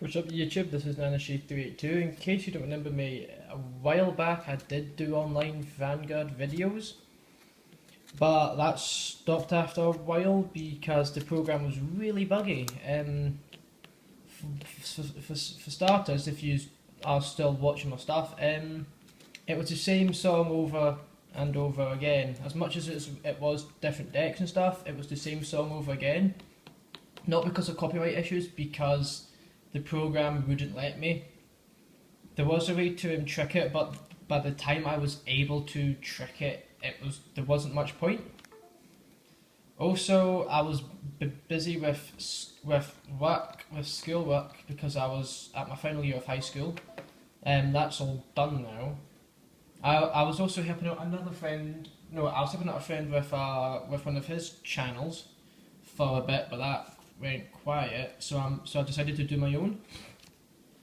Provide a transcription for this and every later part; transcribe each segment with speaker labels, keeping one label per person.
Speaker 1: What's up YouTube, this is NanaShade382. In case you don't remember me, a while back I did do online Vanguard videos, but that stopped after a while because the program was really buggy. For starters, if you are still watching my stuff, it was the same song over and over again. As much as it was different decks and stuff, it was the same song over again. Not because of copyright issues, because the program wouldn't let me. There was a way to trick it, but by the time I was able to trick it, there wasn't much point. Also, I was busy with schoolwork because I was at my final year of high school, and that's all done now. I was also helping out another friend. No, I was helping out a friend with one of his channels for a bit, but that went quiet, so I decided to do my own.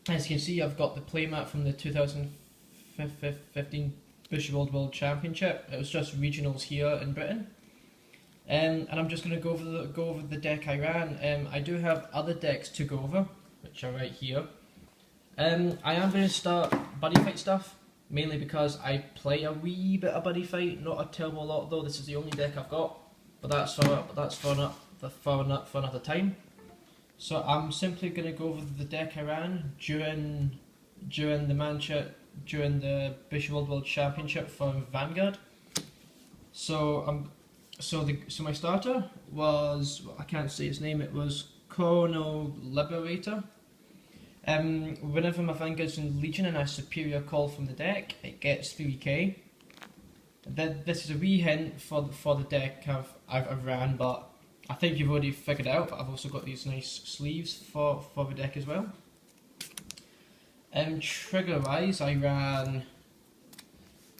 Speaker 1: As you can see, I've got the playmat from the 2015 bushiroad World Championship. It was just regionals here in Britain, and I'm just going to go over the deck I ran. I do have other decks to go over, which are right here. I am going to start buddy fight stuff, mainly because I play a wee bit of buddy fight, not a terrible lot though. This is the only deck I've got, but that's for another time. So I'm simply going to go over the deck I ran during the bushiroad World Championship for Vanguard. So my starter was, I can't say his name. It was Chrono Liberator. Whenever my Vanguard's in Legion and I superior call from the deck, it gets 3k. This is a wee hint for the deck I've ran, but I think you've already figured it out. But I've also got these nice sleeves for the deck as well. Trigger wise, I ran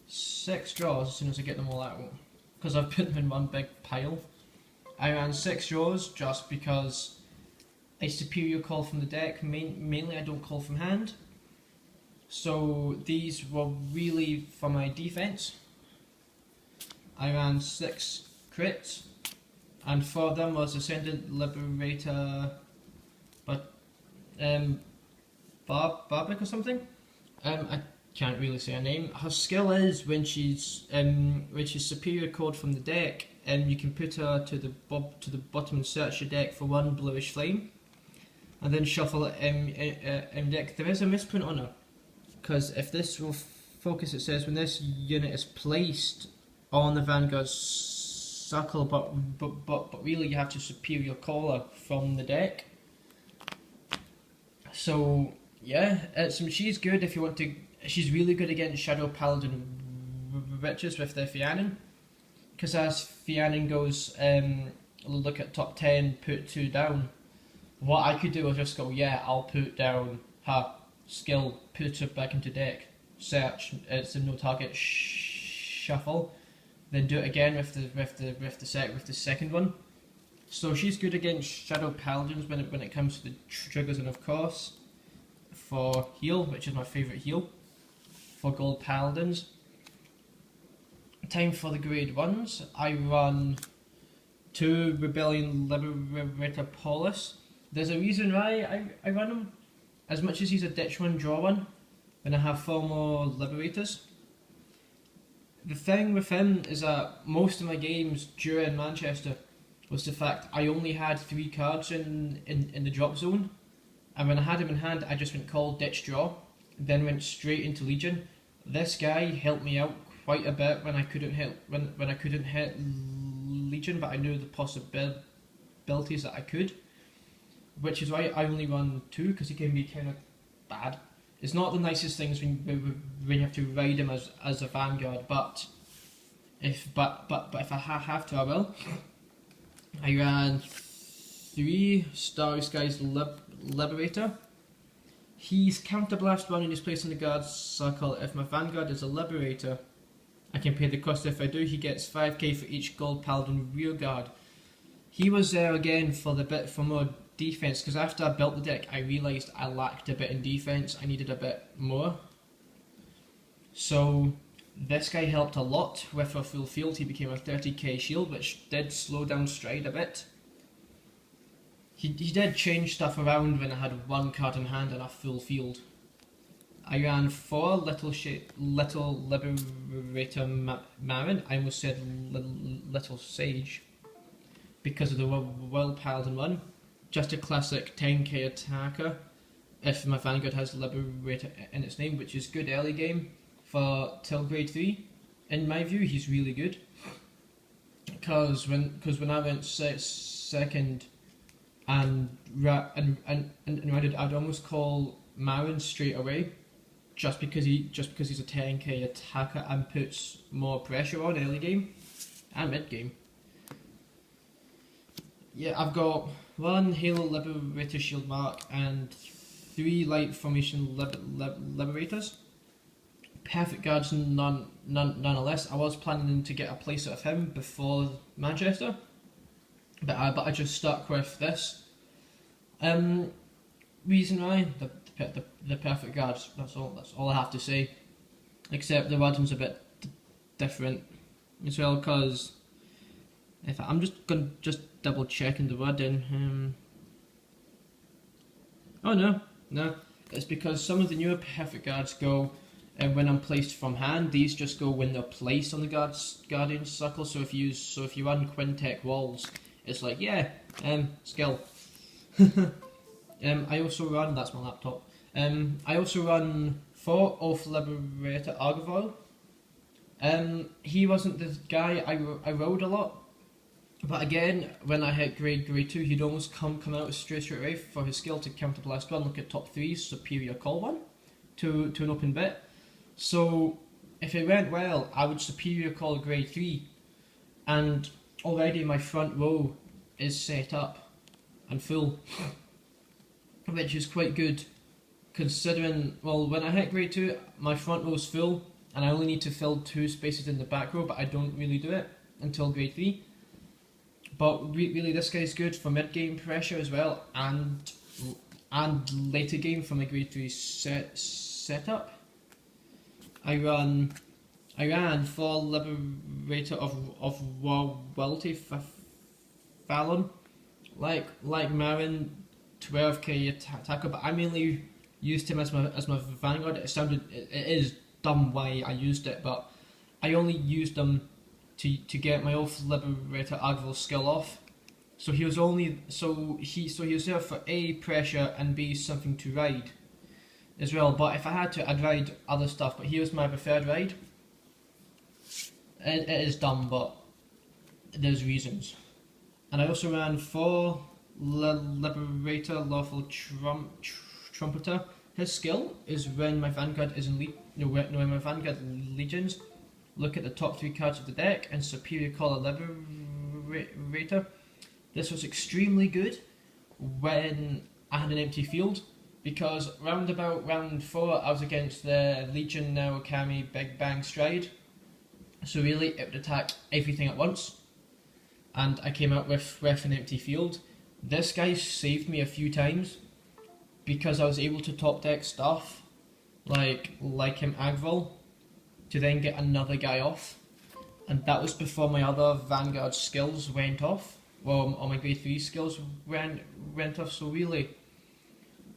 Speaker 1: 6 draws as soon as I get them all out, because I've put them in one big pile. I ran 6 draws just because I superior call from the deck. Mainly I don't call from hand, so these were really for my defense. I ran 6 crits, and for them was Ascendant Liberator, but Barbic or something. I can't really say her name. Her skill is when she's superior called from the deck, you can put her to the bottom and search your deck for 1 bluish flame, and then shuffle it in deck. There is a misprint on her, because if this will focus, it says when this unit is placed on the Vanguard circle, but really you have to superior call her from the deck. So yeah, she's good if you want to. She's really good against Shadow Paladin witches with the Fiannan, because as Fiannan goes, look at top 10, put 2 down. What I could do is just go, yeah, I'll put down her skill, put her back into deck, search, it's a no target, shuffle, then do it again with the second one. So she's good against Shadow Paladins when it comes to the triggers, and of course for heal, which is my favourite heal, for Gold Paladins. Time for the grade 1s. I run 2 Rebellion Liberator Polis. There's a reason why I run him. As much as he's a ditch one, draw one, then I have 4 more Liberators. The thing with him is that most of my games during Manchester was the fact I only had 3 cards in the drop zone, and when I had him in hand I just went call, ditch, draw, then went straight into Legion. This guy helped me out quite a bit when I couldn't hit Legion, but I knew the possibilities that I could, which is why I only run 2, because he can be kind of bad. It's not the nicest things when you have to ride him as a Vanguard, but if I have to, I will. I ran 3 Starry Skies Liberator. He's counterblast 1 and he's placed in the guard circle. If my Vanguard is a Liberator, I can pay the cost. If I do, he gets 5k for each Gold Paladin rear guard. He was there again for more defense, because after I built the deck I realised I lacked a bit in defense. I needed a bit more. So this guy helped a lot with a full field. He became a 30k shield, which did slow down Stride a bit. he did change stuff around when I had one card in hand and a full field. I ran 4 little Liberator Marin. I almost said little Sage because of the Wild Paladin one. Just a classic 10k attacker if my Vanguard has Liberator in its name, which is good early game for till grade 3. In my view, he's really good. Because when I went second and rounded, I'd almost call Marin straight away, just because he's a 10k attacker and puts more pressure on early game and mid game. Yeah, I've got 1 Halo Liberator Shield Mark and 3 Light Formation Liberators. Perfect guards nonetheless. I was planning to get a playset of him before Manchester, but I just stuck with this. Reason why the perfect guards. That's all I have to say. Except the wording's a bit different as well, because if I'm just double checking the wording. Oh no, it's because some of the newer perfect guards go. And when I'm placed from hand, these just go when they're placed on the guardian circle. So if you run Quintech walls, it's like skill. I also run, that's my laptop. I also run 4 Oath Liberator Argivore. He wasn't the guy I rode a lot, but again, when I hit grade 2, he'd almost come out straight away for his skill to counter blast 1. Look at top 3's superior call 1 to an open bit. So if it went well, I would superior call grade 3, and already my front row is set up and full, which is quite good considering, well, when I hit grade 2, my front row is full and I only need to fill 2 spaces in the back row, but I don't really do it until grade 3. But really this guy's good for mid game pressure as well, and later game for my grade 3 setup. I ran 4 Liberator of Royalty Fallon, like Marin, 12k attacker, but I mainly used him as my Vanguard. It is dumb why I used it, but I only used him to get my Oath Liberator Argivore skill off. So he was there for A, pressure, and B, something to ride as well. But if I had to, I'd ride other stuff, but he was my preferred ride. It is dumb, but there's reasons. And I also ran 4 Liberator Lawful Trumpeter. His skill is when my Vanguard is in when my Vanguard legions. Look at the top 3 cards of the deck and superior call a Liberator. This was extremely good when I had an empty field, because round about round 4 I was against the Legion now Kami Big Bang Stride. So really it would attack everything at once, and I came out with an empty field. This guy saved me a few times because I was able to top deck stuff like him Agvil to then get another guy off, and that was before my other Vanguard skills went off. Well, all my grade 3 skills went off, so really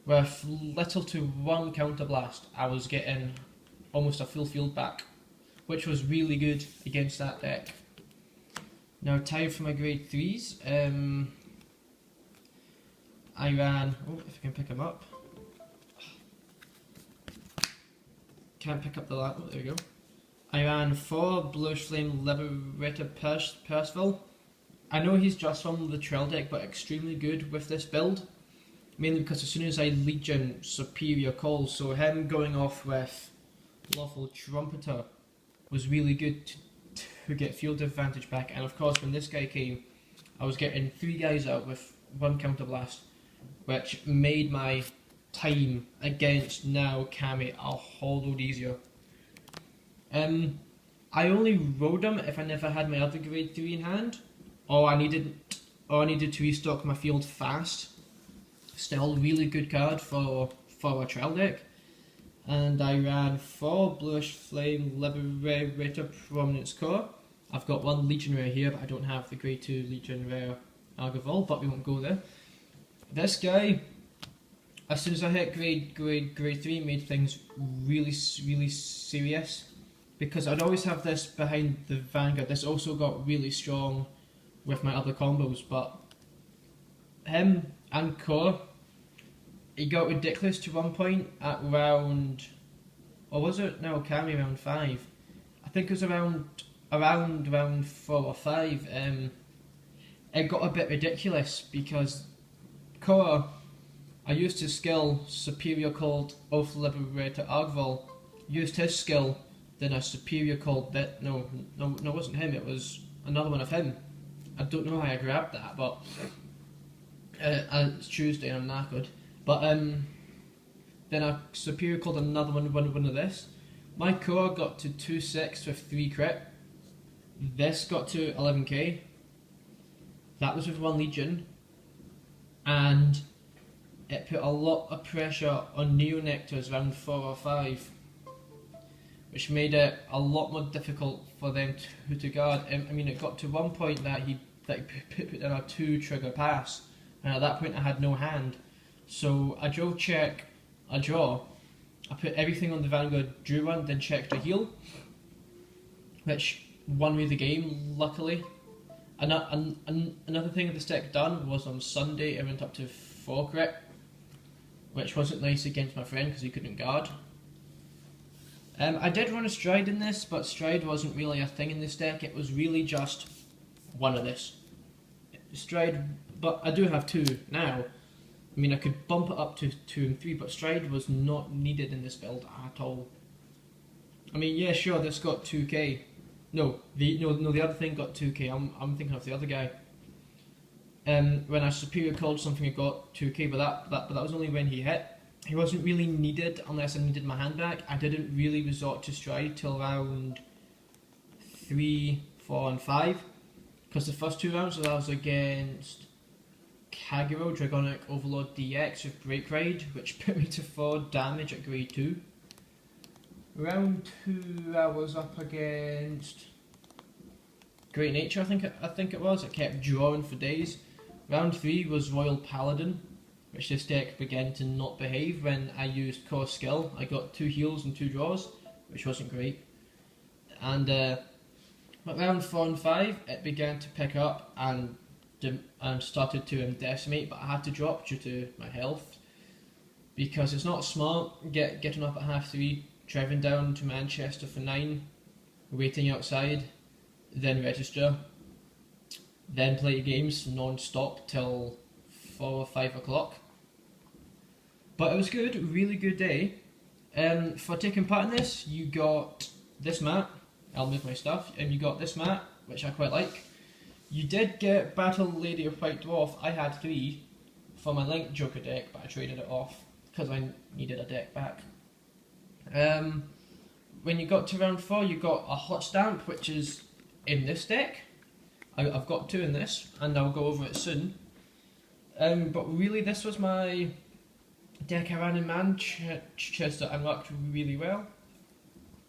Speaker 1: with little to 1 counter blast I was getting almost a full field back, which was really good against that deck. Now time for my grade 3s. I ran, if I can pick them up. Can't pick up the laptop, there we go. I ran 4 Bluish Flame Liberator Percival. I know he's just from the trail deck, but extremely good with this build. Mainly because as soon as I Legion superior calls, so him going off with Lawful Trumpeter was really good to get field advantage back. And of course when this guy came, I was getting 3 guys out with 1 counter blast, which made my time against now Kami a whole load easier. I only rode him if I never had my other grade 3 in hand, or I needed to restock my field fast. Still really good card for a trial deck. And I ran 4 Bluish Flame Liberator Prominence Core. I've got 1 Legion Rare here, but I don't have the grade 2 Legion Rare Argivore, but we won't go there. This guy, as soon as I hit grade 3, made things really serious, because I'd always have this behind the vanguard. This also got really strong with my other combos, but him and core, he got ridiculous to one point at round, or was it? No, carry round 5. I think it was around round 4 or 5. It got a bit ridiculous because core, I used his skill, superior called Oath Liberator Argval, used his skill, then a superior called that. No, it wasn't him, it was another one of him. I don't know how I grabbed that, but it's Tuesday and I'm knackered. But then a superior called another one of this. My core got to 2-6 with 3 crit. This got to 11k. That was with 1 legion. And it put a lot of pressure on Neonectars round 4 or 5, which made it a lot more difficult for them to guard. I mean, it got to one point that he put in a 2 trigger pass, and at that point I had no hand. So I drove check, a draw. I put everything on the vanguard, drew one, then checked a heal, which won me the game, luckily. Another thing this deck done was on Sunday it went up to 4 crit, which wasn't nice against my friend because he couldn't guard. I did run a stride in this, but stride wasn't really a thing in this deck. It was really just one of this. Stride, but I do have 2 now. I mean, I could bump it up to 2 and 3, but stride was not needed in this build at all. I mean, yeah, sure, this got 2k. No, the other thing got 2k. I'm thinking of the other guy. When I superior called something, it got 2k, but that was only when he hit. He wasn't really needed unless I needed my hand back. I didn't really resort to stride till round 3, 4 and 5, because the first 2 rounds I was against Kagero, Dragonic Overlord DX with Break Ride, which put me to 4 damage at grade 2. Round 2 I was up against Great Nature, I think it was. I kept drawing for days. Round 3 was Royal Paladin, which this deck began to not behave when I used core skill. I got 2 heals and 2 draws, which wasn't great. And but round 4 and 5 it began to pick up and started to decimate, but I had to drop due to my health, because it's not smart getting up at 3:30, driving down to Manchester for 9, waiting outside, then register, then play games non-stop till 4 or 5 o'clock. But it was good, really good day. For taking part in this, you got this mat. I'll move my stuff. You got this mat, which I quite like. You did get Battle Lady of White Dwarf. I had 3 for my Link Joker deck, but I traded it off because I needed a deck back. When you got to round 4, you got a Hot Stamp, which is in this deck. I've got 2 in this, and I'll go over it soon. But really, this was my deck I ran in Manchester and worked really well.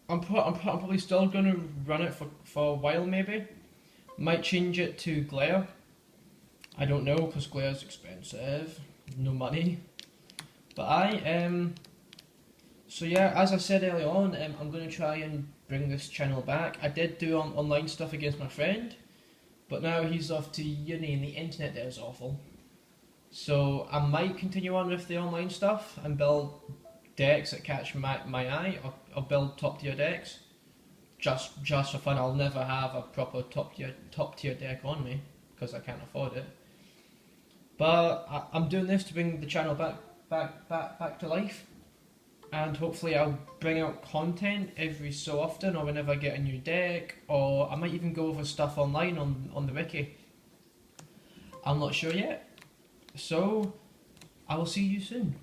Speaker 1: I'm probably still going to run it for a while, maybe. Might change it to Glare. I don't know, because Glare's expensive. No money. But so yeah, as I said earlier on, I'm going to try and bring this channel back. I did do online stuff against my friend, but now he's off to uni and the internet there is awful. So I might continue on with the online stuff and build decks that catch my eye, or build top tier decks. Just for fun. I'll never have a proper top tier deck on me because I can't afford it. But I'm doing this to bring the channel back to life, and hopefully I'll bring out content every so often, or whenever I get a new deck, or I might even go over stuff online on the wiki. I'm not sure yet. So I will see you soon.